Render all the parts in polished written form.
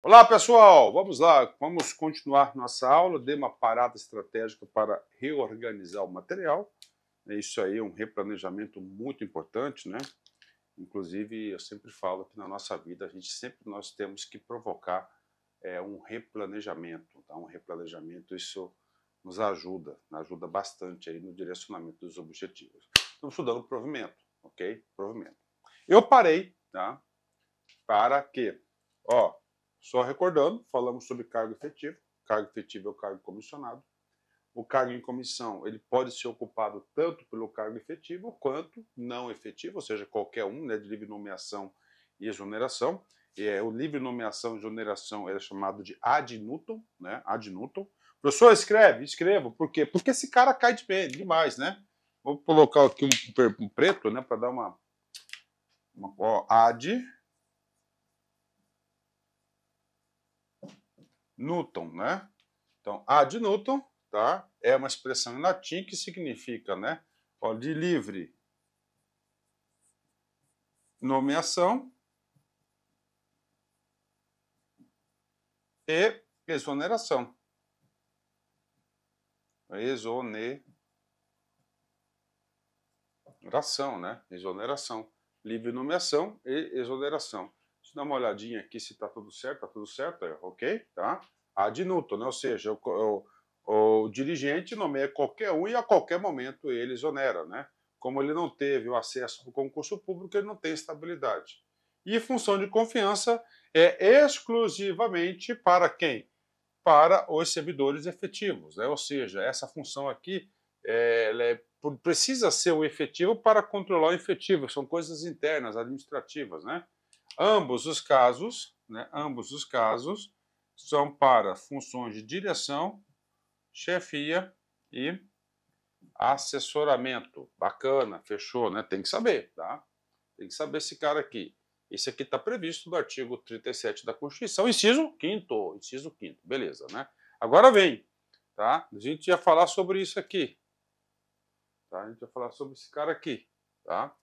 Olá, pessoal! Vamos lá, vamos continuar nossa aula. Dei uma parada estratégica para reorganizar o material. Isso aí é um replanejamento muito importante, né? Inclusive, eu sempre falo que na nossa vida nós temos que provocar um replanejamento, tá? Um replanejamento, isso nos ajuda bastante aí no direcionamento dos objetivos. Estamos estudando provimento, ok? Provimento. Eu parei, tá? Para quê? Ó, só recordando, falamos sobre cargo efetivo. Cargo efetivo é o cargo comissionado. O cargo em comissão, ele pode ser ocupado tanto pelo cargo efetivo quanto não efetivo, ou seja, qualquer um, né, de livre nomeação e exoneração. O livre nomeação e exoneração é chamado de ad nutum, né? Ad nutum. Professor, escrevo. Por quê? Porque esse cara cai demais, né? Vou colocar aqui um preto, né, para dar uma ó, ad nutum, né? Então, ad nutum, tá? É uma expressão em latim que significa, né? Ó, de livre nomeação e exoneração. Exoneração, né? Exoneração. Livre nomeação e exoneração. Deixa eu dar uma olhadinha aqui se está tudo certo. Está tudo certo, ok? Tá? Ad nutum, né? Ou seja, o dirigente nomeia qualquer um e a qualquer momento ele exonera, né? Como ele não teve o acesso ao concurso público, ele não tem estabilidade. E função de confiança é exclusivamente para quem? Para os servidores efetivos, né? Ou seja, essa função aqui precisa ser o efetivo para controlar o efetivo, são coisas internas, administrativas, né? Ambos os casos são para funções de direção, chefia e assessoramento. Bacana, fechou, né? Tem que saber, tá? Tem que saber esse cara aqui. Esse aqui está previsto no artigo 37 da Constituição, inciso 5º, beleza, né? Agora vem, tá? A gente ia falar sobre isso aqui, tá? A gente vai falar sobre esse cara aqui, tá?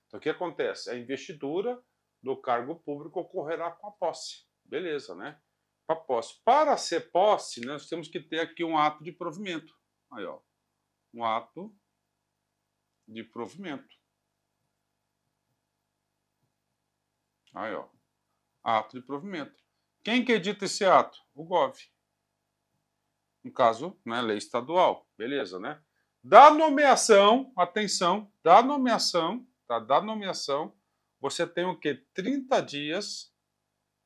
Então, o que acontece? A investidura do cargo público ocorrerá com a posse, beleza, né? Com a posse. Para ser posse, nós temos que ter aqui um ato de provimento. Aí, ó, um ato de provimento. Aí, ó, ato de provimento. Quem que edita esse ato? O GOV. No caso, né, lei estadual, beleza, né? Da nomeação, atenção, da nomeação, tá? Da nomeação, você tem o quê? 30 dias,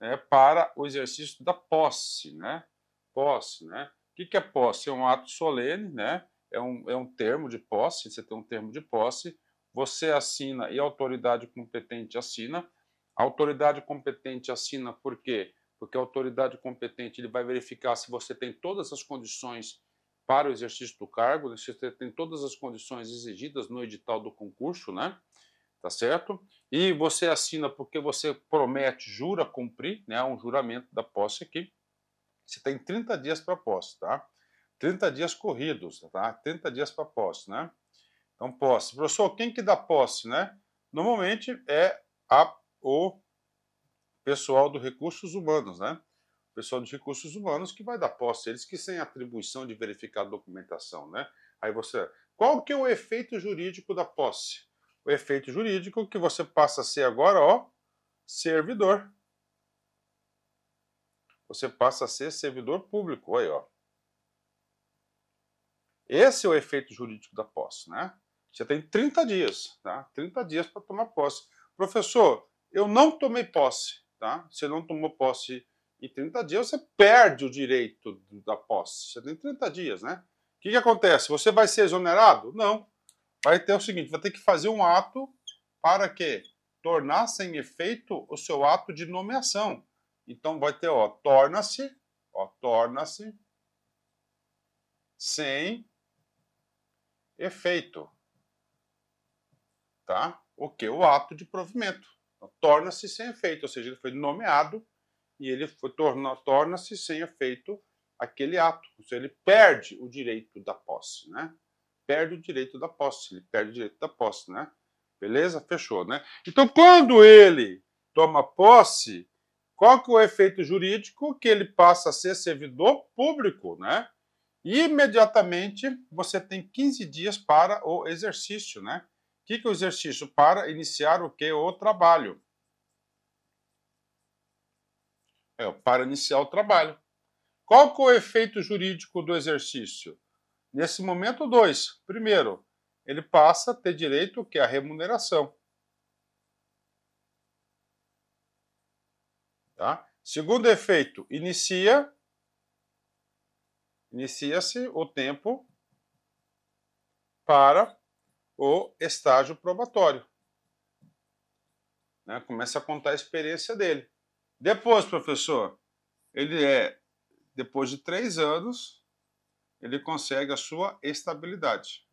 né, para o exercício da posse, né? Posse, né? O que é posse? É um ato solene, né? É um termo de posse, você tem um termo de posse, você assina e a autoridade competente assina. A autoridade competente assina por quê? Porque a autoridade competente ele vai verificar se você tem todas as condições para o exercício do cargo, se você tem todas as condições exigidas no edital do concurso, né? Tá certo? E você assina porque você promete, jura cumprir, né? Um juramento da posse aqui. Você tem 30 dias para posse, tá? 30 dias corridos, tá? 30 dias para posse, né? Então, posse. Professor, quem que dá posse, né? Normalmente é o pessoal dos recursos humanos, né? O pessoal dos recursos humanos que vai dar posse, eles que têm atribuição de verificar a documentação, né? Aí você, qual que é o efeito jurídico da posse? O efeito jurídico que você passa a ser agora, ó, servidor. Você passa a ser servidor público, aí, ó. Esse é o efeito jurídico da posse, né? Você tem 30 dias, tá? 30 dias para tomar posse. Professor, eu não tomei posse, tá? Você não tomou posse em 30 dias, você perde o direito da posse. Você tem 30 dias, né? O que acontece? Você vai ser exonerado? Não. Vai ter o seguinte, vai ter que fazer um ato para quê? Tornar sem efeito o seu ato de nomeação. Então vai ter, ó, torna-se sem efeito, tá? O que? O ato de provimento. Então, torna-se sem efeito, ou seja, ele foi nomeado e ele torna-se sem efeito aquele ato. Ou seja, ele perde o direito da posse, né? Perde o direito da posse, ele perde o direito da posse, né? Beleza? Fechou, né? Então, quando ele toma posse, Qual que é o efeito jurídico? Que ele passa a ser servidor público, né? E imediatamente você tem 15 dias para o exercício, né? O que é o exercício? Para iniciar o que? O trabalho. Para iniciar o trabalho. Qual que é o efeito jurídico do exercício? Nesse momento, dois. Primeiro, ele passa a ter direito ao que? A remuneração. Tá? Segundo efeito, inicia-se o tempo para o estágio probatório. Né? Começa a contar a experiência dele. Depois, professor, depois de 3 anos, ele consegue a sua estabilidade.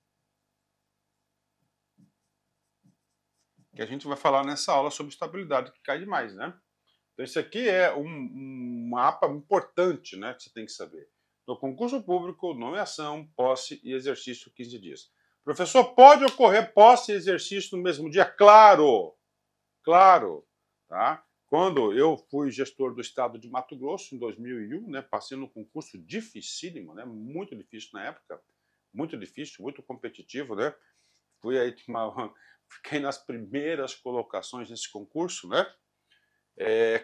Que a gente vai falar nessa aula sobre estabilidade, que cai demais, né? Então, isso aqui é um mapa importante, né, que você tem que saber. Do concurso público, nomeação, posse e exercício 15 dias. Professor, pode ocorrer posse e exercício no mesmo dia? Claro! Claro! Tá? Quando eu fui gestor do estado de Mato Grosso, em 2001, né, passei num concurso dificílimo, né, muito difícil na época, muito difícil, muito competitivo, né? Fui aí, fiquei nas primeiras colocações nesse concurso, né?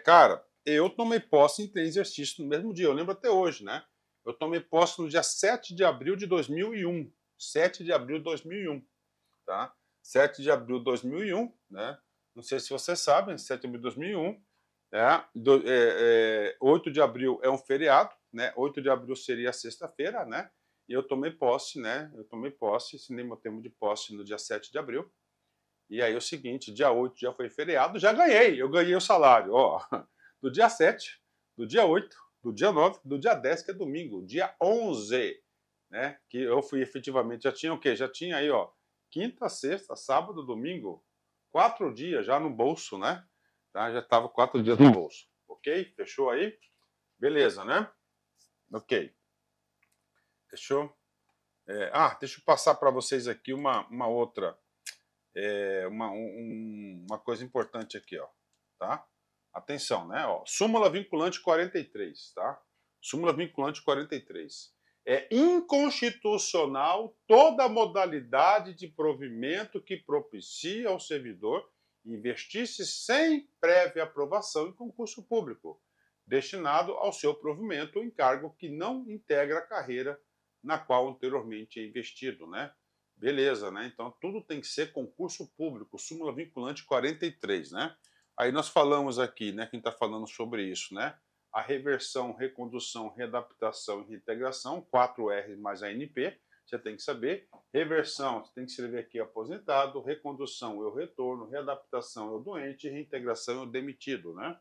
Cara, eu tomei posse em 3 exercícios no mesmo dia, eu lembro até hoje, né? Eu tomei posse no dia 7 de abril de 2001. 7 de abril de 2001, tá? 7 de abril de 2001, né? Não sei se vocês sabem, 7 de abril de 2001, 8 de abril é um feriado, né? 8 de abril seria sexta-feira, né? E eu tomei posse, né? Eu tomei posse, assinei meu termo de posse no dia 7 de abril. E aí é o seguinte, dia 8 já foi feriado, já ganhei, eu ganhei o salário, ó, do dia 7, do dia 8, do dia 9, do dia 10, que é domingo, dia 11, né, que eu fui efetivamente, já tinha o quê? Já tinha aí, ó, quinta, sexta, sábado, domingo, 4 dias já no bolso, né, tá? Já estava 4 dias no bolso, ok? Fechou aí? Beleza, né? Ok. Fechou? Deixa eu passar para vocês aqui uma outra... uma coisa importante aqui, ó, tá? Atenção, né? Ó, súmula vinculante 43, tá? Súmula vinculante 43. É inconstitucional toda modalidade de provimento que propicia ao servidor investir-se sem prévia aprovação em concurso público, destinado ao seu provimento ou encargo que não integra a carreira na qual anteriormente é investido, né? Beleza, né? Então tudo tem que ser concurso público, súmula vinculante 43, né? Aí nós falamos aqui, né? Quem está falando sobre isso, né? A reversão, recondução, readaptação e reintegração, 4R mais ANP, você tem que saber. Reversão, você tem que escrever aqui aposentado, recondução é o retorno, readaptação é o doente, reintegração é o demitido, né?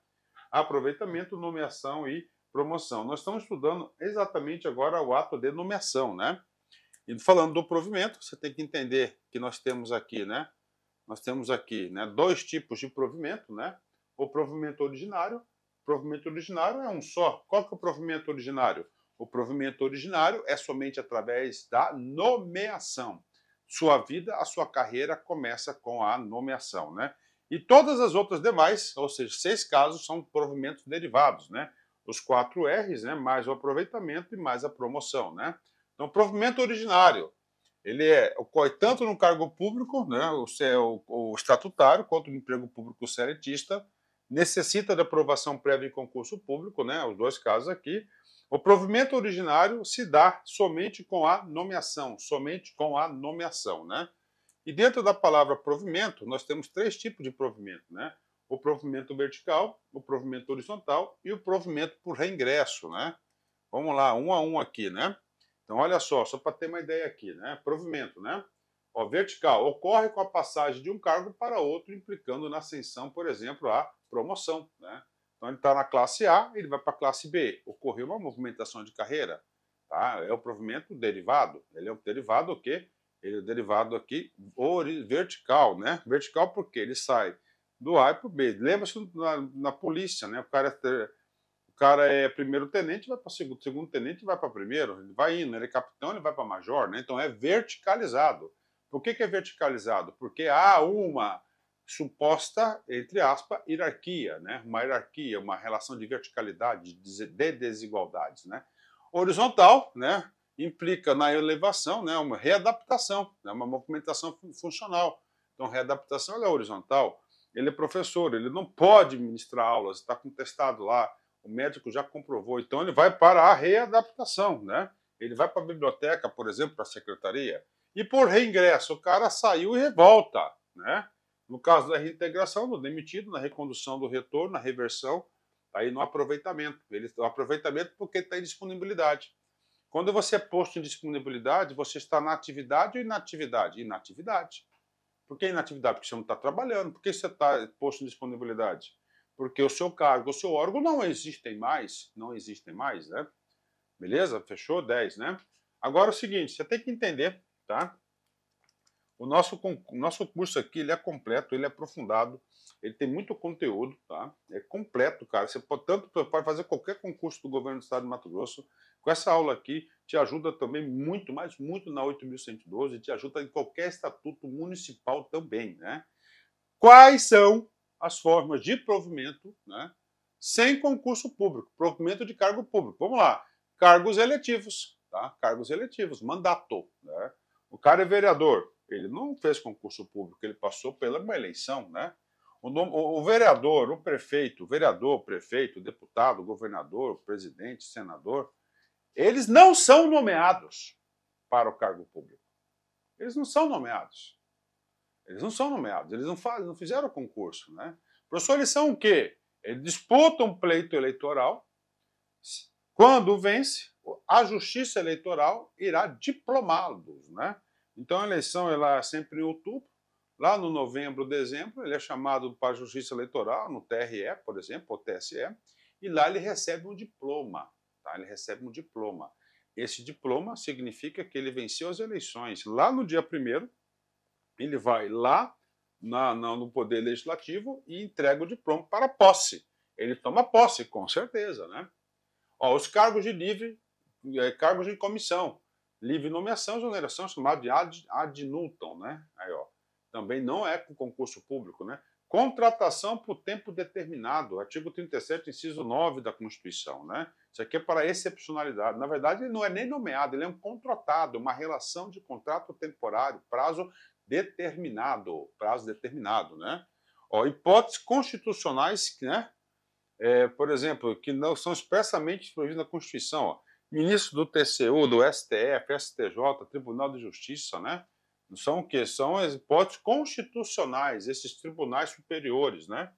Aproveitamento, nomeação e promoção. Nós estamos estudando exatamente agora o ato de nomeação, né? E falando do provimento, você tem que entender que nós temos aqui, né? Nós temos aqui, né, 2 tipos de provimento, né? O provimento originário. O provimento originário é um só. Qual que é o provimento originário? O provimento originário é somente através da nomeação. Sua vida, a sua carreira começa com a nomeação, né? E todas as outras demais, ou seja, 6 casos, são provimentos derivados, né? Os 4 R's, né? Mais o aproveitamento e mais a promoção, né? Então, provimento originário, ele ocorre tanto no cargo público, né, o estatutário, quanto no emprego público seletista, necessita de aprovação prévia em concurso público, né, os 2 casos aqui. O provimento originário se dá somente com a nomeação, né? E dentro da palavra provimento, nós temos 3 tipos de provimento, né? O provimento vertical, o provimento horizontal e o provimento por reingresso, né? Vamos lá, um a um aqui, né? Então, olha só para ter uma ideia aqui, né? Provimento, né? Ó, vertical, ocorre com a passagem de um cargo para outro, implicando na ascensão, por exemplo, a promoção, né? Então, ele está na classe A, ele vai para a classe B. Ocorreu uma movimentação de carreira, tá? É o provimento derivado. Ele é o derivado o quê? Ele é o derivado aqui vertical, né? Vertical porque ele sai do A para o B. Lembra-se na polícia, né? O cara é primeiro-tenente, vai para segundo-tenente, vai para primeiro, ele vai indo, ele é capitão, ele vai para major, né? Então é verticalizado. Por que é verticalizado? Porque há uma suposta, entre aspas, hierarquia, né? Uma hierarquia, uma relação de verticalidade, de desigualdades, né? Horizontal, né? Implica na elevação, né? Uma readaptação, né? Uma movimentação funcional. Então, readaptação é horizontal. Ele é professor, ele não pode ministrar aulas, está contestado lá, o médico já comprovou, então ele vai para a readaptação, né? Ele vai para a biblioteca, por exemplo, para a secretaria, e por reingresso, o cara saiu e revolta, né? No caso da reintegração, no demitido, na recondução do retorno, na reversão, aí no aproveitamento. O aproveitamento porque está em disponibilidade. Quando você é posto em disponibilidade, você está na atividade ou inatividade? Inatividade. Por que inatividade? Porque você não está trabalhando. Por que você está posto em disponibilidade? Porque o seu cargo, o seu órgão não existem mais. Não existem mais, né? Beleza? Fechou? 10, né? Agora é o seguinte, você tem que entender, tá? O nosso curso aqui, ele é completo, ele é aprofundado, ele tem muito conteúdo, tá? É completo, cara. Você pode fazer qualquer concurso do governo do estado de Mato Grosso. Com essa aula aqui, te ajuda também muito, mas muito na 8.112, te ajuda em qualquer estatuto municipal também, né? Quais são as formas de provimento, né? Sem concurso público, provimento de cargo público. Vamos lá. Cargos eletivos, tá? Cargos eletivos, mandato, né? O cara é vereador, ele não fez concurso público, ele passou pela uma eleição, né? O vereador, o prefeito, vereador, prefeito, deputado, governador, presidente, senador, eles não são nomeados para o cargo público. Eles não são nomeados. Eles não são nomeados, eles não fizeram concurso, né? Professor, eles são o quê? Eles disputam um pleito eleitoral. Quando vence, a Justiça Eleitoral irá diplomá-los, né? Então a eleição ela é sempre em outubro. Lá no novembro, dezembro, ele é chamado para a Justiça Eleitoral, no TRE, por exemplo, ou TSE, e lá ele recebe um diploma, tá? Ele recebe um diploma. Esse diploma significa que ele venceu as eleições. Lá no dia 1º, ele vai lá no Poder Legislativo e entrega o diploma para posse. Ele toma posse, com certeza, né? Ó, os cargos de livre, cargos de comissão, livre nomeação, exoneração, chamado de ad nutum, né? Aí, ó, também não é com concurso público, né? Contratação por tempo determinado, artigo 37, inciso 9 da Constituição, né? Isso aqui é para excepcionalidade. Na verdade, ele não é nem nomeado, ele é um contratado, uma relação de contrato temporário, prazo determinado, né? Ó, hipóteses constitucionais, né? Por exemplo, que não são expressamente previstas na Constituição, ó. Ministro do TCU, do STF, STJ, Tribunal de Justiça, né? São o quê? São as hipóteses constitucionais, esses tribunais superiores, né?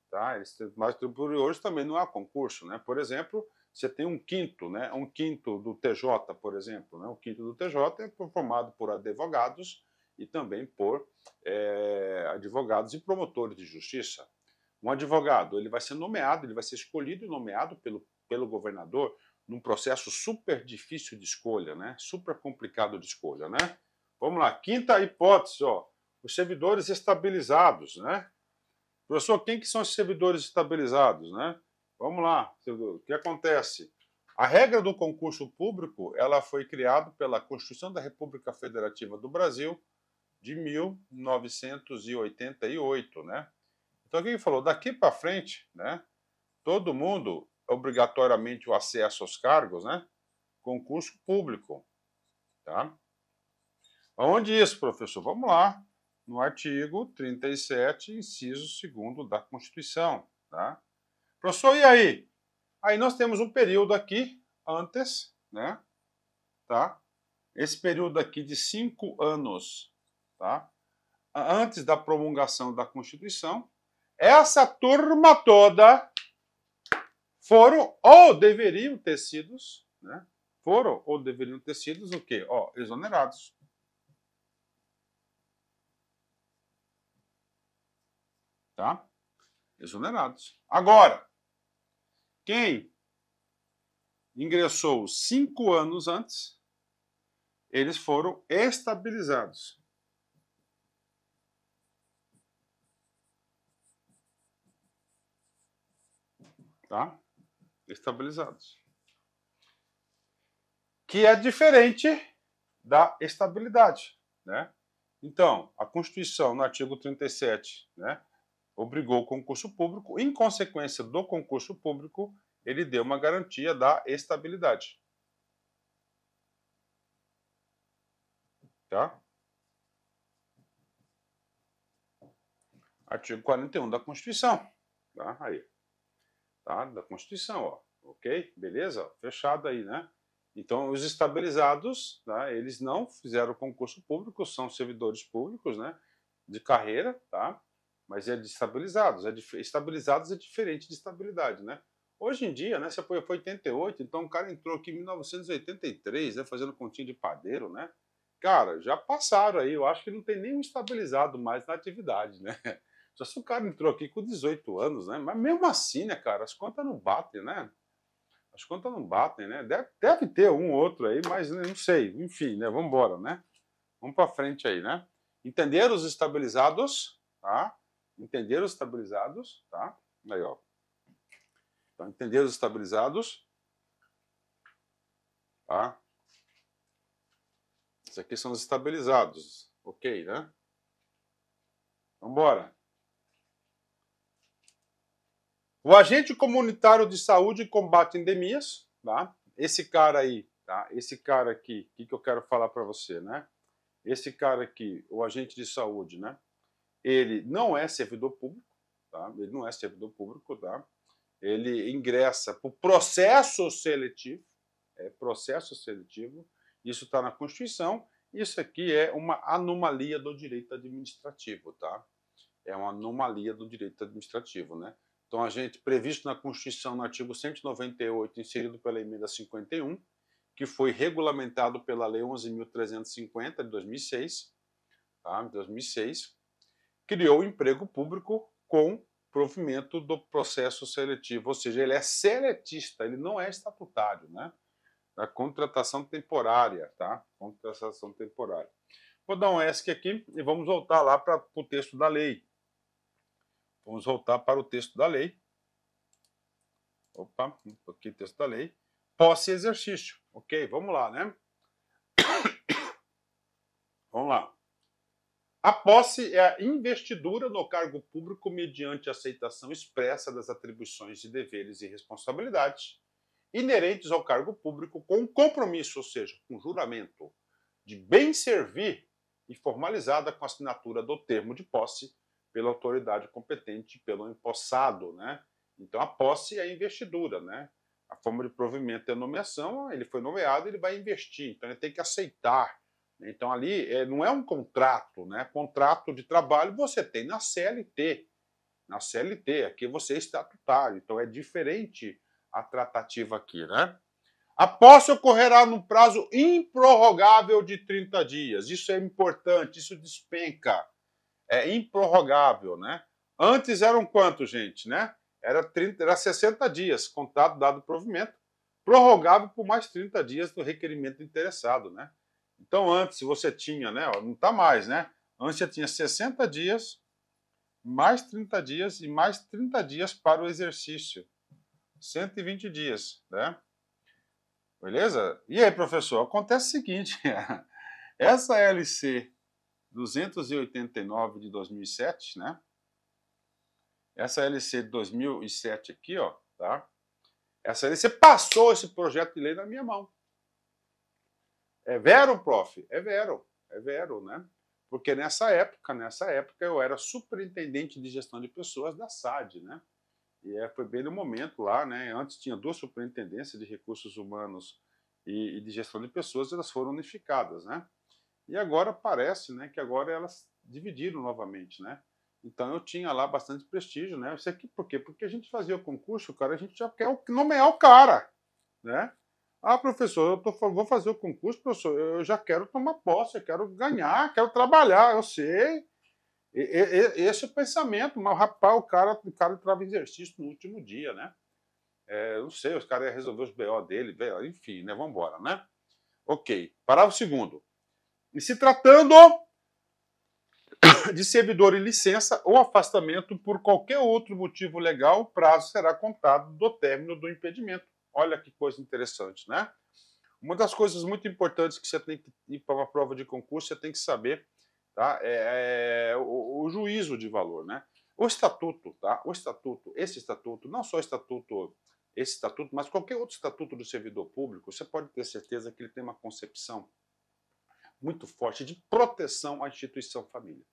Tá? Esses tribunais superiores também não há concurso, né? Por exemplo, você tem um quinto, né? Um quinto do TJ, por exemplo, né? O quinto do TJ é formado por advogados e também por advogados e promotores de justiça. Um advogado, ele vai ser nomeado, ele vai ser escolhido e nomeado pelo governador num processo super difícil de escolha, né? Super complicado de escolha, né? Vamos lá, quinta hipótese, ó, os servidores estabilizados, né? Professor, quem que são os servidores estabilizados, né? Vamos lá, o que acontece? A regra do concurso público, ela foi criada pela Constituição da República Federativa do Brasil de 1988, né? Então, o que ele falou? Daqui para frente, né, todo mundo, obrigatoriamente, o acesso aos cargos, né, concurso público. Tá? Onde isso, professor? Vamos lá. No artigo 37, inciso 2º da Constituição. Tá? Professor, e aí? Aí nós temos um período aqui, antes, né? Tá? Esse período aqui de 5 anos, tá? Antes da promulgação da Constituição, essa turma toda foram ou deveriam ter sido, né? Foram ou deveriam ter sido o quê? Ó, exonerados. Tá? Exonerados. Agora, quem ingressou 5 anos antes, eles foram estabilizados. Tá? Estabilizados. Que é diferente da estabilidade, né? Então, a Constituição, no artigo 37, né, obrigou o concurso público. Em consequência do concurso público, ele deu uma garantia da estabilidade. Tá? Artigo 41 da Constituição. Tá? Aí. Tá? Da Constituição, ó. Ok? Beleza? Fechado aí, né? Então, os estabilizados, tá? Eles não fizeram concurso público, são servidores públicos, né? De carreira, tá? Mas é de estabilizados. Estabilizados é diferente de estabilidade, né? Hoje em dia, né? Você foi 88, então o cara entrou aqui em 1983, né? Fazendo continha de padeiro, né? Cara, já passaram aí, eu acho que não tem nenhum estabilizado mais na atividade, né? Só se o cara entrou aqui com 18 anos, né? Mas mesmo assim, né, cara, as contas não batem, né? As contas não batem, né? Deve ter um ou outro aí, mas não sei. Enfim, né? Vamos embora, né? Vamos para frente aí, né? Entenderam os estabilizados, tá? Entenderam os estabilizados, tá? Aí, ó. Então, entenderam os estabilizados, tá? Esses aqui são os estabilizados, ok, né? Vamos embora. O agente comunitário de saúde combate endemias, tá? Esse cara aí, tá? Esse cara aqui, o que eu quero falar para você, né? Esse cara aqui, o agente de saúde, né? Ele não é servidor público, tá? Ele não é servidor público, tá? Ele ingressa por processo seletivo, processo seletivo. Isso está na Constituição. Isso aqui é uma anomalia do direito administrativo, tá? É uma anomalia do direito administrativo, né? Então, a gente, previsto na Constituição, no artigo 198, inserido pela emenda 51, que foi regulamentado pela Lei 11.350, de 2006, tá? 2006, criou o emprego público com provimento do processo seletivo, ou seja, ele é seletista, ele não é estatutário, né? A contratação temporária, tá? Contratação temporária. Vou dar um ESC aqui e vamos voltar lá para o texto da lei. Vamos voltar para o texto da lei. Opa, aqui o texto da lei. Posse e exercício. Ok, vamos lá, né? Vamos lá. A posse é a investidura no cargo público mediante aceitação expressa das atribuições de deveres e responsabilidades inerentes ao cargo público com compromisso, ou seja, com juramento, de bem servir e formalizada com a assinatura do termo de posse pela autoridade competente, pelo empossado, né? Então, a posse é a investidura, né? A forma de provimento é a nomeação, ele foi nomeado, ele vai investir, então ele tem que aceitar. Então, ali não é um contrato, né? Contrato de trabalho você tem na CLT. Na CLT, aqui você é estatutário, então é diferente a tratativa aqui, né? A posse ocorrerá no prazo improrrogável de 30 dias. Isso é importante, isso despenca. É improrrogável, né? Antes eram quanto, gente, né? Era 60 dias, contado, dado o provimento, prorrogável por mais 30 dias do requerimento do interessado, né? Então, antes você tinha, né? Não está mais, né? Antes você tinha 60 dias, mais 30 dias e mais 30 dias para o exercício. 120 dias, né? Beleza? E aí, professor, acontece o seguinte, essa LC 289 de 2007, né? Essa LC de 2007 aqui, ó, tá? Essa LC passou esse projeto de lei na minha mão. É vero, prof? É vero, né? Porque nessa época eu era superintendente de gestão de pessoas da SAD, né? E foi bem no momento lá, né? Antes tinha duas superintendências de recursos humanos e de gestão de pessoas, elas foram unificadas, né? E agora parece, né, que agora elas dividiram novamente, né? Então eu tinha lá bastante prestígio, né? Isso aqui por quê? Porque a gente fazia o concurso, cara, a gente já quer nomear o cara, né? Ah, professor, vou fazer o concurso, professor, eu já quero tomar posse, eu quero ganhar, quero trabalhar, eu sei. Esse é o pensamento, mas rapaz, o cara entrava em exercício no último dia, né? Não sei, os caras iam resolver os BO dele, enfim, né? Vamos embora, né? Ok. Parágrafo segundo. E se tratando de servidor em licença ou afastamento por qualquer outro motivo legal, o prazo será contado do término do impedimento. Olha que coisa interessante, né? Uma das coisas muito importantes que você tem que ir para uma prova de concurso, você tem que saber, tá? O juízo de valor, né? O estatuto, tá? O estatuto, esse estatuto, não só esse estatuto, mas qualquer outro estatuto do servidor público, você pode ter certeza que ele tem uma concepção muito forte de proteção à instituição família.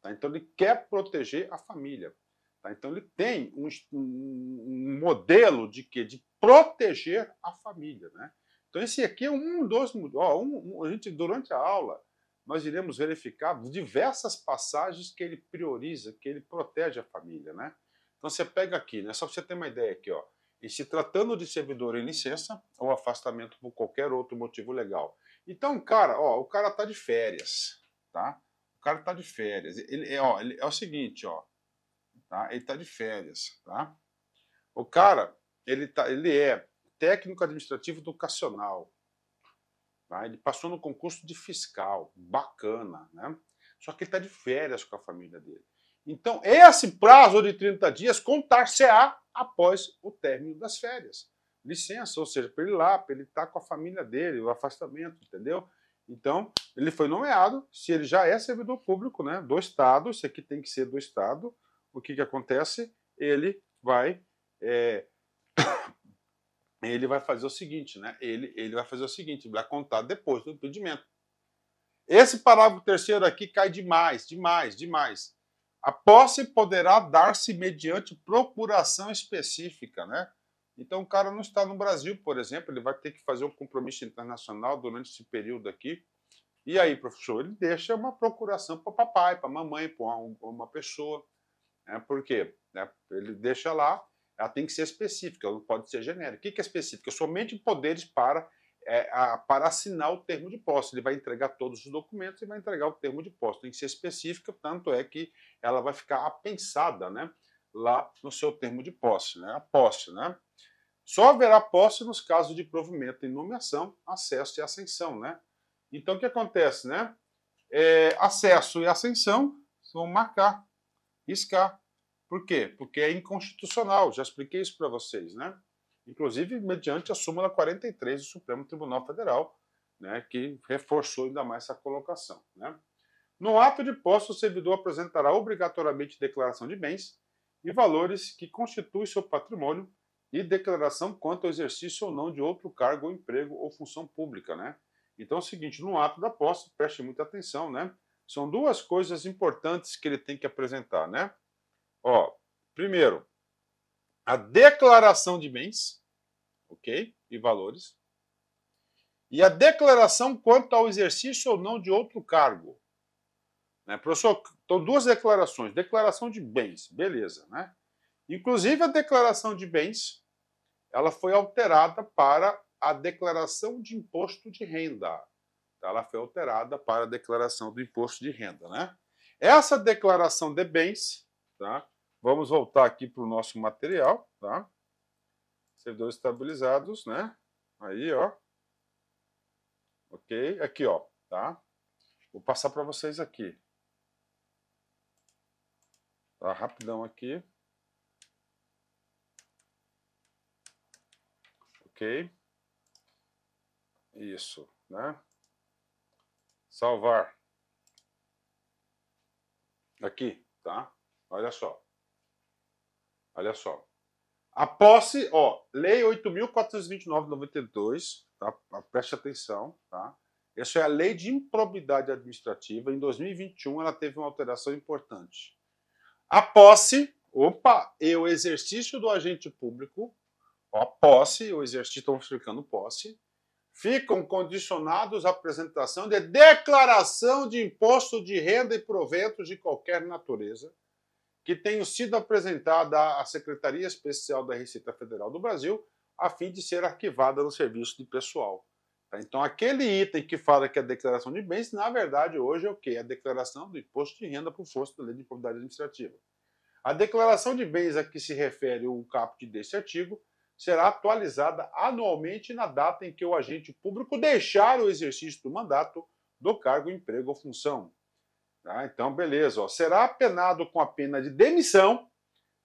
Tá? Então ele quer proteger a família. Tá? Então ele tem um modelo de quê? De proteger a família, né? Então esse aqui é um dos... a gente, durante a aula, nós iremos verificar diversas passagens que ele prioriza, que ele protege a família, né? Então você pega aqui, né? Só para você ter uma ideia aqui, ó. E se tratando de servidor em licença ou afastamento por qualquer outro motivo legal. Então, cara, ó, o cara tá de férias, tá? O cara tá de férias. Ele é o seguinte, ó, tá? Ele tá de férias, tá? O cara, ele é técnico administrativo educacional. Tá? Ele passou no concurso de fiscal, bacana, né? Só que ele está de férias com a família dele. Então, esse prazo de 30 dias contar-se-á após o término das férias. Licença, ou seja, para ele ir lá, para ele estar com a família dele, o afastamento, entendeu? Então, ele foi nomeado, se ele já é servidor público, né, do Estado, isso aqui tem que ser do Estado, o que acontece? Ele vai fazer o seguinte, né? Ele vai fazer o seguinte, vai contar depois do impedimento. Esse parágrafo terceiro aqui cai demais. A posse poderá dar-se mediante procuração específica, né? Então o cara não está no Brasil, por exemplo, ele vai ter que fazer um compromisso internacional durante esse período aqui. E aí, professor, ele deixa uma procuração para papai, para mamãe, para uma pessoa. Né? Por quê? Né? Ele deixa lá, ela tem que ser específica, ela não pode ser genérica. O que é específica? Somente poderes para assinar o termo de posse. Ele vai entregar todos os documentos e vai entregar o termo de posse. Tem que ser específica, tanto é que ela vai ficar apensada, né, lá no seu termo de posse, né, a posse, né. Só haverá posse nos casos de provimento e nomeação, acesso e ascensão, né. Então, o que acontece, né? Acesso e ascensão vão marcar, riscar. Por quê? Porque é inconstitucional, já expliquei isso para vocês, né? Inclusive mediante a súmula 43 do Supremo Tribunal Federal, né, que reforçou ainda mais essa colocação. Né? No ato de posse, o servidor apresentará obrigatoriamente declaração de bens e valores que constituem seu patrimônio e declaração quanto ao exercício ou não de outro cargo ou emprego ou função pública. Né? Então é o seguinte, no ato da posse, preste muita atenção, né? São duas coisas importantes que ele tem que apresentar, né? Ó, primeiro, a declaração de bens, ok? E valores. E a declaração quanto ao exercício ou não de outro cargo. Né? Professor, então duas declarações. Declaração de bens, beleza, né? Inclusive a declaração de bens, ela foi alterada para a declaração de imposto de renda. Ela foi alterada para a declaração do imposto de renda, né? Essa declaração de bens, tá? Vamos voltar aqui para o nosso material, tá? Servidores estabilizados, né? Aí, ó. Ok? Aqui, ó, tá? Vou passar para vocês aqui. Tá? Rapidão aqui. Ok? Isso, né? Salvar. Aqui, tá? Olha só. Olha só. A posse, ó, Lei 8.429/92, tá? Preste atenção, tá? Essa é a Lei de Improbidade Administrativa. Em 2021, ela teve uma alteração importante. A posse, e o exercício do agente público, ó, a posse, o exercício, estamos explicando posse, ficam condicionados à apresentação de declaração de imposto de renda e proventos de qualquer natureza, que tenham sido apresentada à Secretaria Especial da Receita Federal do Brasil, a fim de ser arquivada no serviço de pessoal. Então, aquele item que fala que é a declaração de bens, na verdade, hoje é o quê? É a declaração do imposto de renda por força da Lei de Improbidade Administrativa. A declaração de bens a que se refere o caput desse artigo será atualizada anualmente na data em que o agente público deixar o exercício do mandato, do cargo, emprego ou função. Tá? Então, beleza. Ó. Será penado com a pena de demissão,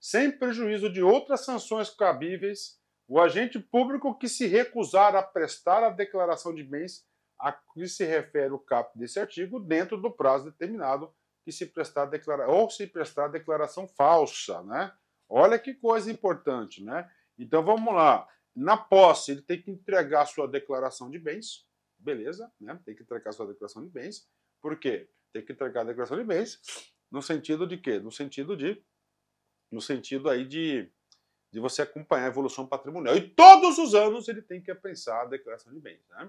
sem prejuízo de outras sanções cabíveis, o agente público que se recusar a prestar a declaração de bens a que se refere o caput desse artigo dentro do prazo determinado que se prestar ou se prestar declaração falsa, né? Olha que coisa importante, né? Então vamos lá. Na posse, ele tem que entregar a sua declaração de bens, beleza? Né? Tem que entregar a sua declaração de bens. Por quê? Tem que entregar a declaração de bens no sentido de quê? No sentido aí de você acompanhar a evolução patrimonial. E todos os anos ele tem que pensar a declaração de bens, né?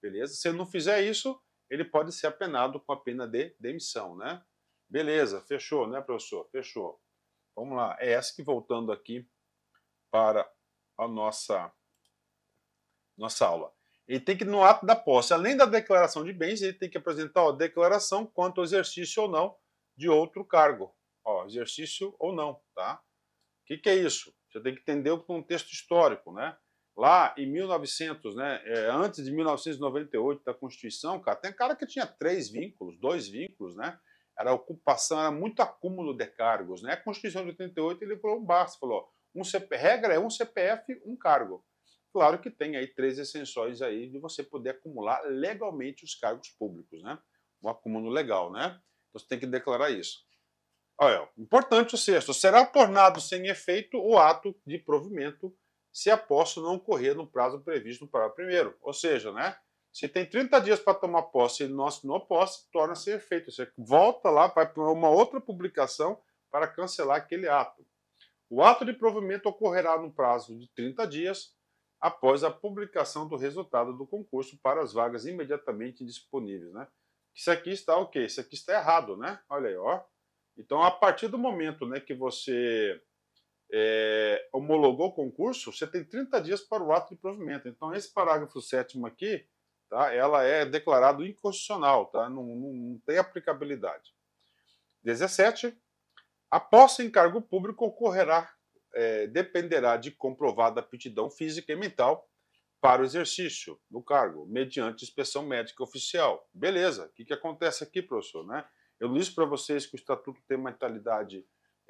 Beleza? Se ele não fizer isso, ele pode ser apenado com a pena de demissão, né? Beleza, fechou, né, professor? Fechou. Vamos lá, é essa que voltando aqui para a nossa aula. Ele tem que, no ato da posse, além da declaração de bens, ele tem que apresentar a declaração quanto ao exercício ou não de outro cargo. Ó, exercício ou não, tá? O que é isso? Você tem que entender o contexto histórico, né? Lá em 1900, né, antes de 1998 da Constituição, cara, tem cara que tinha 3 vínculos, 2 vínculos, né? Era ocupação, era muito acúmulo de cargos, né? A Constituição de 88 ele falou basta, falou, regra é um CPF, um cargo. Claro que tem aí 3 exceções aí de você poder acumular legalmente os cargos públicos, né? Um acúmulo legal, né? Então você tem que declarar isso. Olha, importante o sexto. Será tornado sem efeito o ato de provimento se a posse não ocorrer no prazo previsto no parágrafo 1º. Ou seja, né? Se tem 30 dias para tomar posse e ele não assinou a posse, torna sem efeito. Você volta lá, vai para uma outra publicação para cancelar aquele ato. O ato de provimento ocorrerá no prazo de 30 dias após a publicação do resultado do concurso para as vagas imediatamente disponíveis, né? Isso aqui está o quê? Isso aqui está errado, né? Olha aí, ó. Então, a partir do momento, né, que você homologou o concurso, você tem 30 dias para o ato de provimento. Então, esse parágrafo 7º aqui, tá, ela é declarado inconstitucional, tá? Não tem aplicabilidade. 17. A posse em cargo público ocorrerá, dependerá de comprovada aptidão física e mental para o exercício do cargo, mediante inspeção médica oficial. Beleza. O que acontece aqui, professor, né? Eu disse para vocês que o Estatuto tem uma mentalidade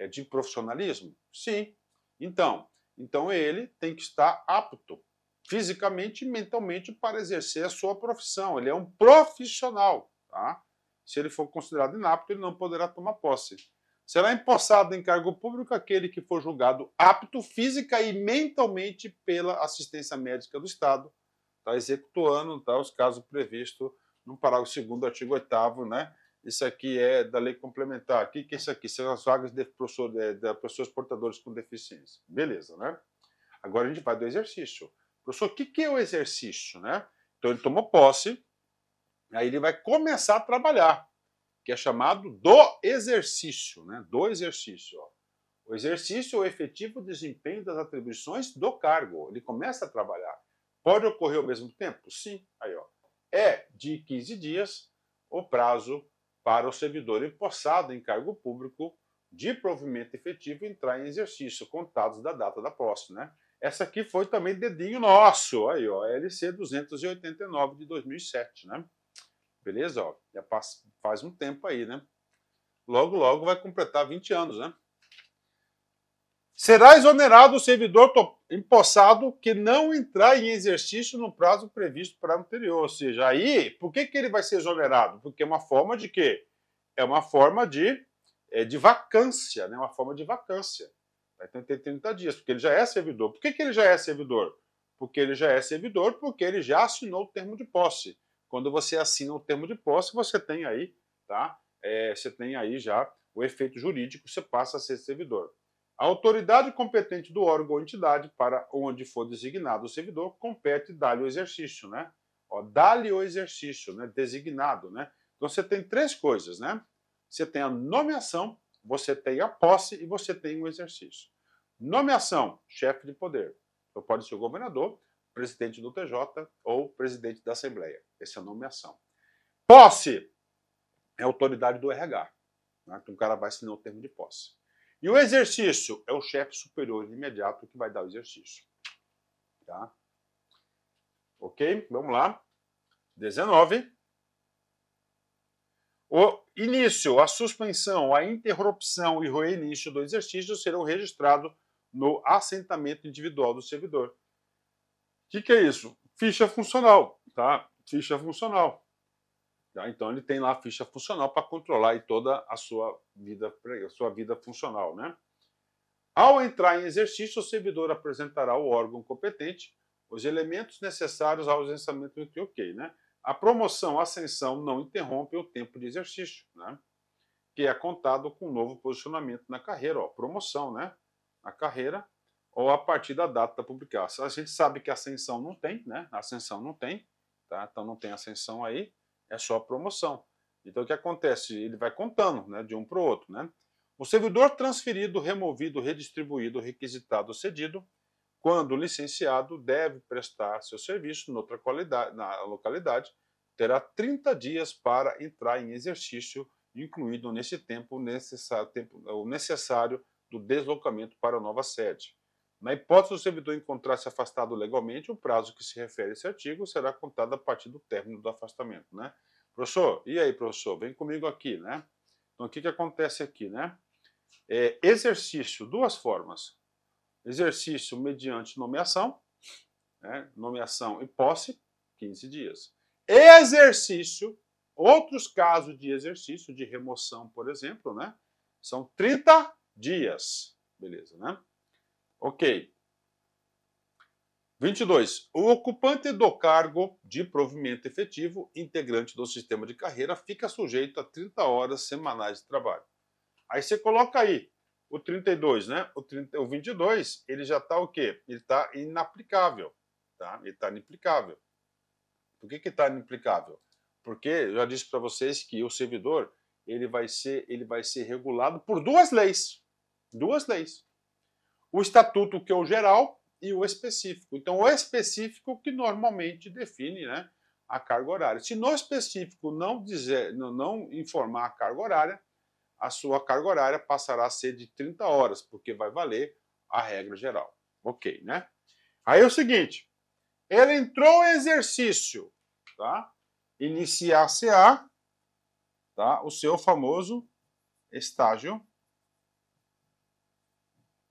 de profissionalismo? Sim. Então ele tem que estar apto fisicamente e mentalmente para exercer a sua profissão. Ele é um profissional, tá? Se ele for considerado inapto, ele não poderá tomar posse. Será empossado em cargo público aquele que for julgado apto física e mentalmente pela assistência médica do Estado, tá, executando, tá, os casos previstos no parágrafo 2º do artigo 8º, né? Isso aqui é da lei complementar. O que é isso aqui? São as vagas de professores portadores com deficiência. Beleza, né? Agora a gente vai do exercício. Professor, o que é o exercício, né? Então ele tomou posse, aí ele vai começar a trabalhar, que é chamado do exercício, né? Do exercício. Ó. O exercício é o efetivo desempenho das atribuições do cargo. Ele começa a trabalhar. Pode ocorrer ao mesmo tempo? Sim. Aí, ó. É de 15 dias o prazo para o servidor empossado em cargo público de provimento efetivo entrar em exercício, contados da data da posse, né? Essa aqui foi também dedinho nosso, aí, ó, LC 289 de 2007, né? Beleza? Ó, já faz um tempo aí, né? Logo, logo vai completar 20 anos, né? Será exonerado o servidor empossado que não entrar em exercício no prazo previsto para o anterior. Ou seja, aí, por que ele vai ser exonerado? Porque é uma forma de quê? É uma forma de vacância, né? Uma forma de vacância. Então tem 30 dias, porque ele já é servidor. Por que ele já é servidor? Porque ele já é servidor, porque ele já assinou o termo de posse. Quando você assina o termo de posse, você tem aí, tá? Você tem aí já o efeito jurídico, você passa a ser servidor. A autoridade competente do órgão ou entidade para onde for designado o servidor compete dar-lhe o exercício, né? Dá-lhe o exercício, né? Designado, né? Então você tem 3 coisas, né? Você tem a nomeação, você tem a posse e você tem o exercício. Nomeação, chefe de poder. Então pode ser o governador, presidente do TJ ou presidente da Assembleia. Essa é a nomeação. Posse é a autoridade do RH. Né? Então o cara vai assinar o termo de posse. E o exercício é o chefe superior imediato que vai dar o exercício. Tá? Ok? Vamos lá. 19. O início, a suspensão, a interrupção e o reinício do exercício serão registrados no assentamento individual do servidor. O que é isso? Ficha funcional. Tá? ficha funcional. Tá? Então, ele tem lá a ficha funcional para controlar aí toda a sua vida funcional. Né? Ao entrar em exercício, o servidor apresentará ao órgão competente os elementos necessários ao licenciamento do OK. Né? A promoção, a ascensão não interrompe o tempo de exercício, né? Que é contado com um novo posicionamento na carreira, ó, promoção, né? Na carreira, ou a partir da data da publicação. A gente sabe que a ascensão não tem, né? A ascensão não tem, tá? Então não tem ascensão aí, é só promoção. Então o que acontece? Ele vai contando, né? De um para o outro, né? O servidor transferido, removido, redistribuído, requisitado, cedido, quando licenciado, deve prestar seu serviço noutra na localidade, terá 30 dias para entrar em exercício, incluído nesse tempo o necessário do deslocamento para a nova sede. Na hipótese do servidor encontrar-se afastado legalmente, o prazo que se refere a esse artigo será contado a partir do término do afastamento. Né? Professor, e aí, professor? Vem comigo aqui, né? Então, o que acontece aqui, né? Exercício, duas formas. Exercício mediante nomeação, né? Nomeação e posse, 15 dias. Exercício, outros casos de exercício, de remoção, por exemplo, né? São 30 dias. Beleza, né? Ok. 22. O ocupante do cargo de provimento efetivo, integrante do sistema de carreira, fica sujeito a 30 horas semanais de trabalho. Aí você coloca aí o 32, né? O 22, ele já está o quê? Ele está inaplicável. Tá? Ele está inaplicável. Por que está inaplicável? Porque eu já disse para vocês que o servidor ele vai ser regulado por duas leis. Duas leis. O estatuto, que é o geral, e o específico. Então, o específico que normalmente define, né, a carga horária. Se no específico não informar a carga horária, a sua carga horária passará a ser de 30 horas, porque vai valer a regra geral. Ok, né? Aí é o seguinte, ele entrou em exercício, tá? Iniciar-se-á, tá? O seu famoso estágio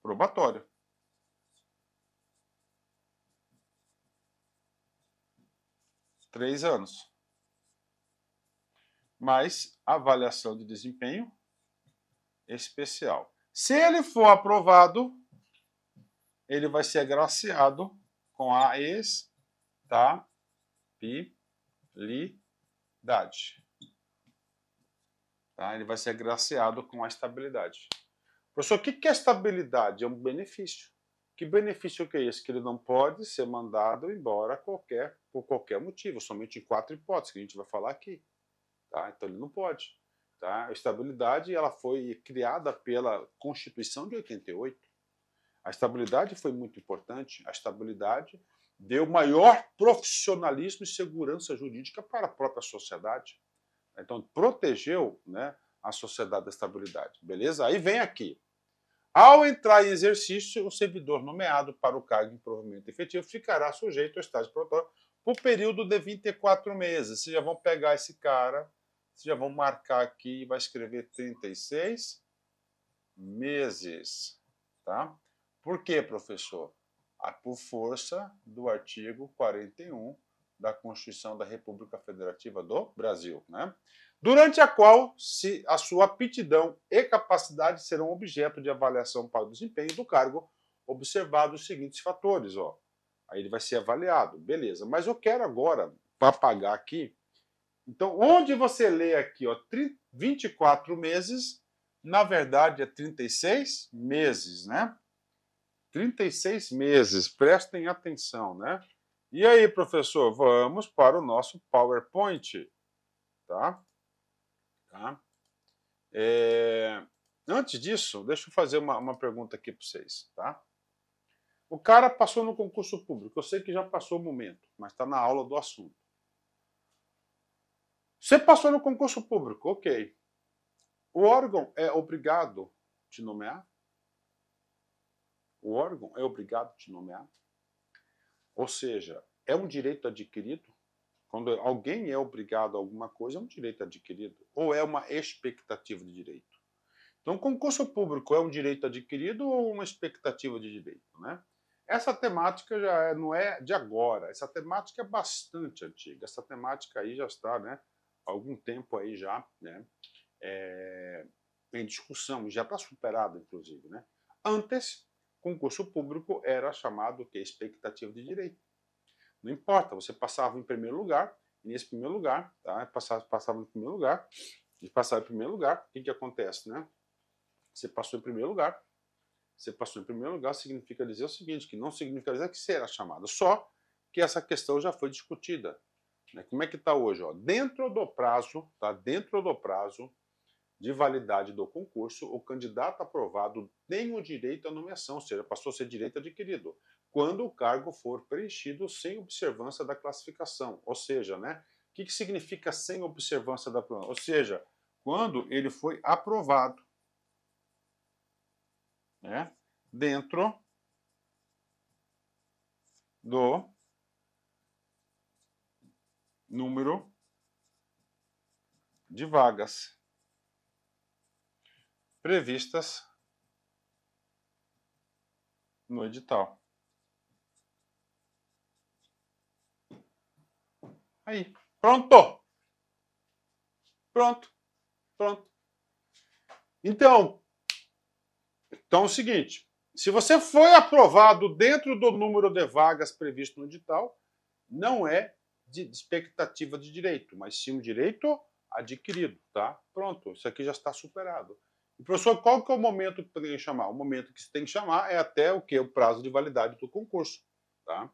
probatório. Três anos. Mais avaliação de desempenho especial. Se ele for aprovado, ele vai ser agraciado com a estabilidade. Tá? Ele vai ser agraciado com a estabilidade. Professor, o que é estabilidade? É um benefício. Que benefício que é esse? Que ele não pode ser mandado embora por qualquer motivo, somente em 4 hipóteses, que a gente vai falar aqui. Tá? Então ele não pode. Tá? A estabilidade ela foi criada pela Constituição de 88. A estabilidade foi muito importante. A estabilidade deu maior profissionalismo e segurança jurídica para a própria sociedade. Então, protegeu, né, a sociedade da estabilidade. Beleza? Aí vem aqui. Ao entrar em exercício, o servidor nomeado para o cargo de provimento efetivo ficará sujeito ao estágio probatório por período de 24 meses. Vocês já vão pegar esse cara, vocês já vão marcar aqui e vai escrever 36 meses. Tá? Por quê, professor? Por força do artigo 41 da Constituição da República Federativa do Brasil, né? Durante a qual a sua aptidão e capacidade serão objeto de avaliação para o desempenho do cargo, observados os seguintes fatores. Ó. Aí ele vai ser avaliado, beleza. Mas eu quero agora, para apagar aqui, então, onde você lê aqui, ó, 24 meses, na verdade é 36 meses, né? 36 meses, prestem atenção, né? E aí, professor, vamos para o nosso PowerPoint, tá? Antes disso, deixa eu fazer uma pergunta aqui para vocês, tá? O cara passou no concurso público, eu sei que já passou o momento, mas está na aula do assunto. Você passou no concurso público, ok. O órgão é obrigado a te nomear? O órgão é obrigado a te nomear? Ou seja, é um direito adquirido? Quando alguém é obrigado a alguma coisa, é um direito adquirido. Ou é uma expectativa de direito? Então, concurso público é um direito adquirido ou uma expectativa de direito? Né? Essa temática não é de agora, essa temática é bastante antiga, essa temática aí já está, né, há algum tempo aí já, né, em discussão, já está superada, inclusive, né. Antes, concurso público era chamado que expectativa de direito. Não importa, você passava em primeiro lugar, e nesse primeiro lugar, tá, passava em primeiro lugar, e passar em primeiro lugar, o que acontece, né? Você passou em primeiro lugar, você passou em primeiro lugar significa dizer o seguinte, que não significa dizer que será chamado, só que essa questão já foi discutida. Né? Como é que está hoje? Ó? Dentro do prazo, tá? Dentro do prazo de validade do concurso, o candidato aprovado tem o direito à nomeação, ou seja, passou a ser direito adquirido, quando o cargo for preenchido sem observância da classificação. Ou seja, né? O que significa sem observância da classificação? Ou seja, quando ele foi aprovado, né, dentro do número de vagas previstas no edital. Aí, pronto! Pronto, pronto. Então é o seguinte, se você foi aprovado dentro do número de vagas previsto no edital, não é de expectativa de direito, mas sim um direito adquirido, tá? Pronto, isso aqui já está superado. E, professor, qual que é o momento que tem que chamar? O momento que você tem que chamar é até o quê? O prazo de validade do concurso, tá?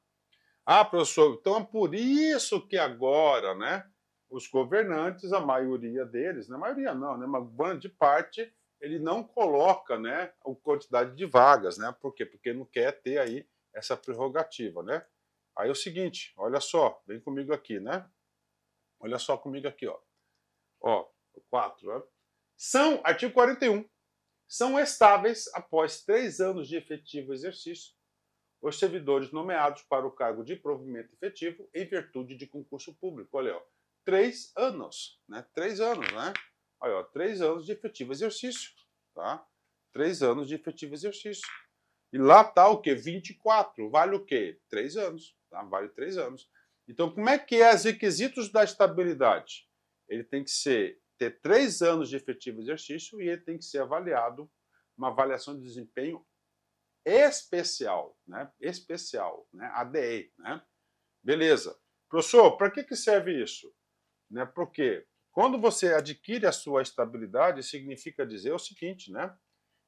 Ah, professor, então é por isso que agora, né, os governantes, a maioria deles, não a maioria não, né, uma grande parte, ele não coloca, né, a quantidade de vagas, né? Por quê? Porque não quer ter aí essa prerrogativa, né? Aí é o seguinte, olha só, vem comigo aqui, né? Olha só comigo aqui, ó. Ó, 4, né? Artigo 41. São estáveis após 3 anos de efetivo exercício os servidores nomeados para o cargo de provimento efetivo em virtude de concurso público. Olha, ó, 3 anos, né? 3 anos, né? Olha, ó, 3 anos de efetivo exercício, tá? 3 anos de efetivo exercício. E lá está o quê? 24. Vale o quê? 3 anos, tá? Vale 3 anos. Então, como é que é os requisitos da estabilidade? Ele tem que ter 3 anos de efetivo exercício e ele tem que ser avaliado, uma avaliação de desempenho especial, né? Especial, né? ADE, né? Beleza. Professor, para que serve isso? Né? Porque quando você adquire a sua estabilidade, significa dizer o seguinte, né?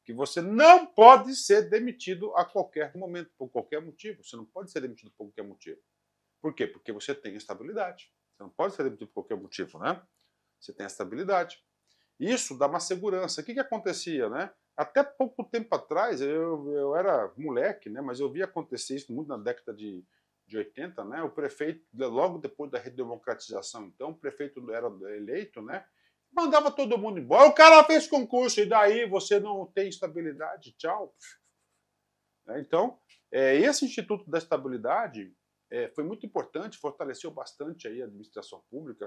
Que você não pode ser demitido a qualquer momento, por qualquer motivo. Você não pode ser demitido por qualquer motivo. Por quê? Porque você tem estabilidade. Você não pode ser demitido por qualquer motivo, né? Você tem estabilidade. Isso dá uma segurança. O que acontecia, né? Até pouco tempo atrás, eu era moleque, né? Mas eu vi acontecer isso muito na década de 80, né? O prefeito, logo depois da redemocratização, então, o prefeito era eleito, né? Mandava todo mundo embora. O cara fez concurso e daí você não tem estabilidade, tchau. Então, esse Instituto da Estabilidade foi muito importante, fortaleceu bastante aí a administração pública.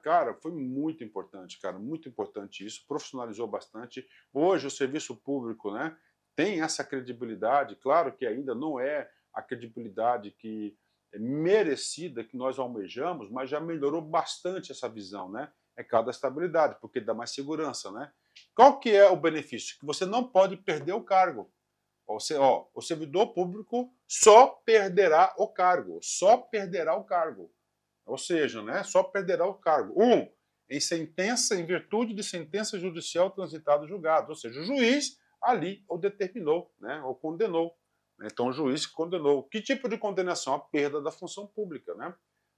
Cara, foi muito importante, cara, muito importante isso, profissionalizou bastante. Hoje o serviço público, né, tem essa credibilidade, claro que ainda não é a credibilidade que é merecida que nós almejamos, mas já melhorou bastante essa visão, né? É cada estabilidade, porque dá mais segurança, né? Qual que é o benefício? Que você não pode perder o cargo. O servidor público só perderá o cargo, só perderá o cargo. Ou seja, né, só perderá o cargo. Em sentença, em virtude de sentença judicial transitada julgado. Ou seja, o juiz ali o determinou, né, ou condenou. Então, o juiz condenou. Que tipo de condenação? A perda da função pública, né?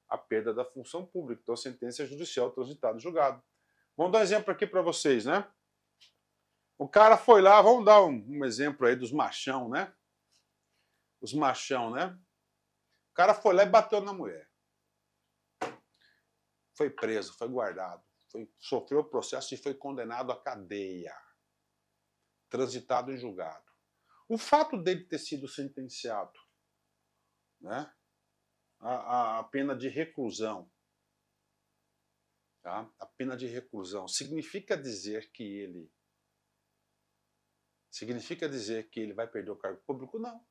A perda da função pública. Então, sentença judicial transitada julgado. Vamos dar um exemplo aqui para vocês, né? O cara foi lá, vamos dar um exemplo aí dos machão, né? Os machão, né? O cara foi lá e bateu na mulher. Foi preso, foi guardado, sofreu o processo e foi condenado à cadeia, transitado em julgado. O fato dele ter sido sentenciado, né, a pena de reclusão, tá? A pena de reclusão significa dizer que ele vai perder o cargo público? Não.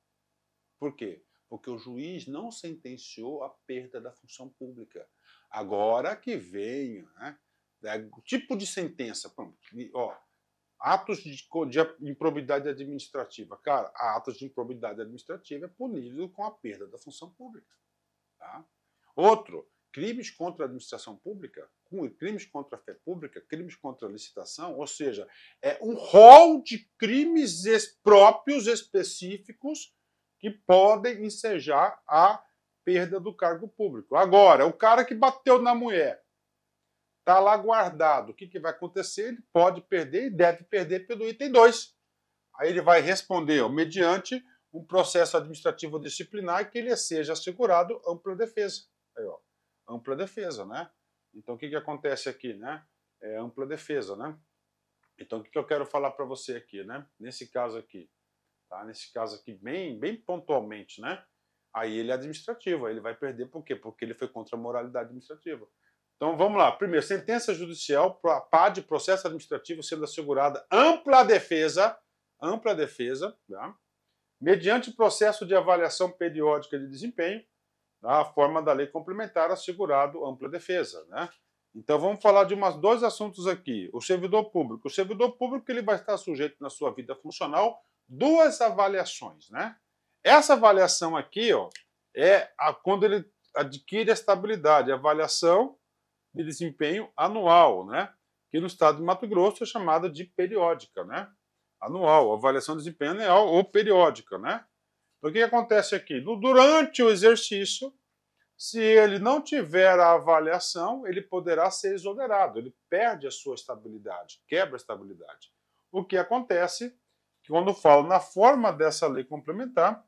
Por quê? Porque o juiz não sentenciou a perda da função pública. Agora que vem, né, o tipo de sentença, ó, atos de improbidade administrativa. Cara, atos de improbidade administrativa é punível com a perda da função pública. Tá? Outro, crimes contra a administração pública, crimes contra a fé pública, crimes contra a licitação, ou seja, é um rol de crimes próprios, específicos, que podem ensejar a perda do cargo público. Agora, o cara que bateu na mulher, está lá guardado, o que vai acontecer? Ele pode perder e deve perder pelo item 2. Aí ele vai responder mediante um processo administrativo disciplinar que ele seja assegurado ampla defesa. Aí, ó, ampla defesa, né? Então, o que acontece aqui, né? É ampla defesa, né? Então, o que eu quero falar para você aqui, né? Nesse caso aqui, tá? Nesse caso aqui, bem pontualmente, né? Aí ele é administrativo, aí ele vai perder por quê? Porque ele foi contra a moralidade administrativa. Então, vamos lá. Primeiro, sentença judicial, PAD, processo administrativo sendo assegurada ampla defesa, tá? Mediante processo de avaliação periódica de desempenho, tá? A forma da lei complementar assegurado ampla defesa, né? Então, vamos falar de dois assuntos aqui. O servidor público. O servidor público ele vai estar sujeito na sua vida funcional duas avaliações, né? Essa avaliação aqui, ó, quando ele adquire a estabilidade, a avaliação de desempenho anual, né? Que no estado de Mato Grosso é chamada de periódica, né? Anual, avaliação de desempenho anual ou periódica, né? Então, o que acontece aqui? Durante o exercício, se ele não tiver a avaliação, ele poderá ser exonerado, ele perde a sua estabilidade, quebra a estabilidade. O que acontece que quando eu falo na forma dessa lei complementar,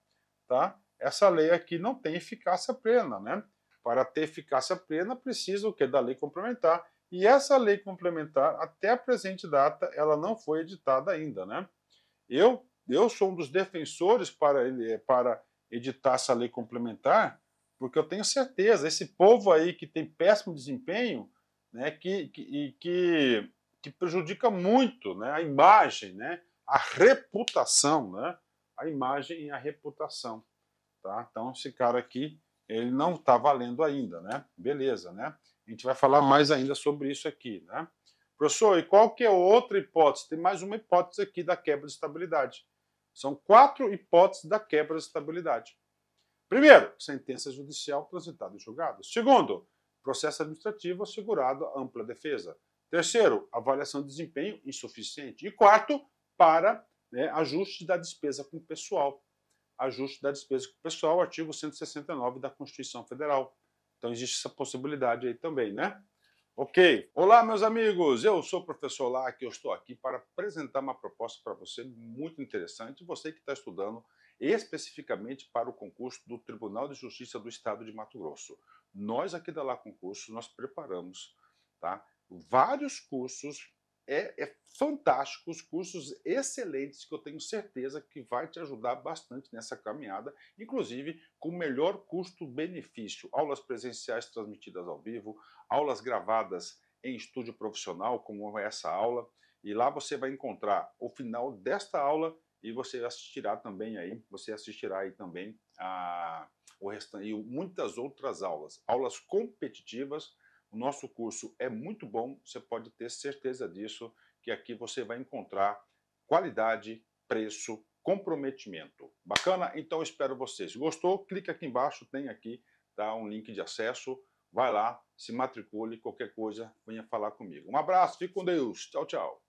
tá? Essa lei aqui não tem eficácia plena, né? Para ter eficácia plena, precisa o quê? Da lei complementar. E essa lei complementar, até a presente data, ela não foi editada ainda, né? Eu sou um dos defensores para editar essa lei complementar, porque eu tenho certeza, esse povo aí que tem péssimo desempenho, né, que prejudica muito, né, a imagem, né, a reputação, né, a imagem e a reputação. Tá? Então, esse cara aqui, ele não está valendo ainda, né? Beleza, né? A gente vai falar mais ainda sobre isso aqui, né? Professor, e qual que é outra hipótese? Tem mais uma hipótese aqui da quebra de estabilidade. São 4 hipóteses da quebra de estabilidade. Primeiro, sentença judicial transitada em julgado. Segundo, processo administrativo assegurado ampla defesa. Terceiro, avaliação de desempenho insuficiente. E quarto, para ajuste da despesa com o pessoal. Ajuste da despesa com o pessoal, artigo 169 da Constituição Federal. Então existe essa possibilidade aí também, né? Ok. Olá, meus amigos. Eu sou o professor Lac, eu estou aqui para apresentar uma proposta para você muito interessante. Você que está estudando especificamente para o concurso do Tribunal de Justiça do Estado de Mato Grosso. Nós aqui da Lá Concurso, nós preparamos, tá, vários cursos fantásticos, cursos excelentes que eu tenho certeza que vai te ajudar bastante nessa caminhada, inclusive com melhor custo-benefício. Aulas presenciais transmitidas ao vivo, aulas gravadas em estúdio profissional, como essa aula, e lá você vai encontrar o final desta aula e você assistirá aí também o restante e muitas outras aulas competitivas. O nosso curso é muito bom, você pode ter certeza disso, que aqui você vai encontrar qualidade, preço, comprometimento. Bacana? Então espero vocês. Gostou? Clica aqui embaixo, tem aqui um link de acesso. Vai lá, se matricule, qualquer coisa, venha falar comigo. Um abraço, fique com Deus. Tchau, tchau.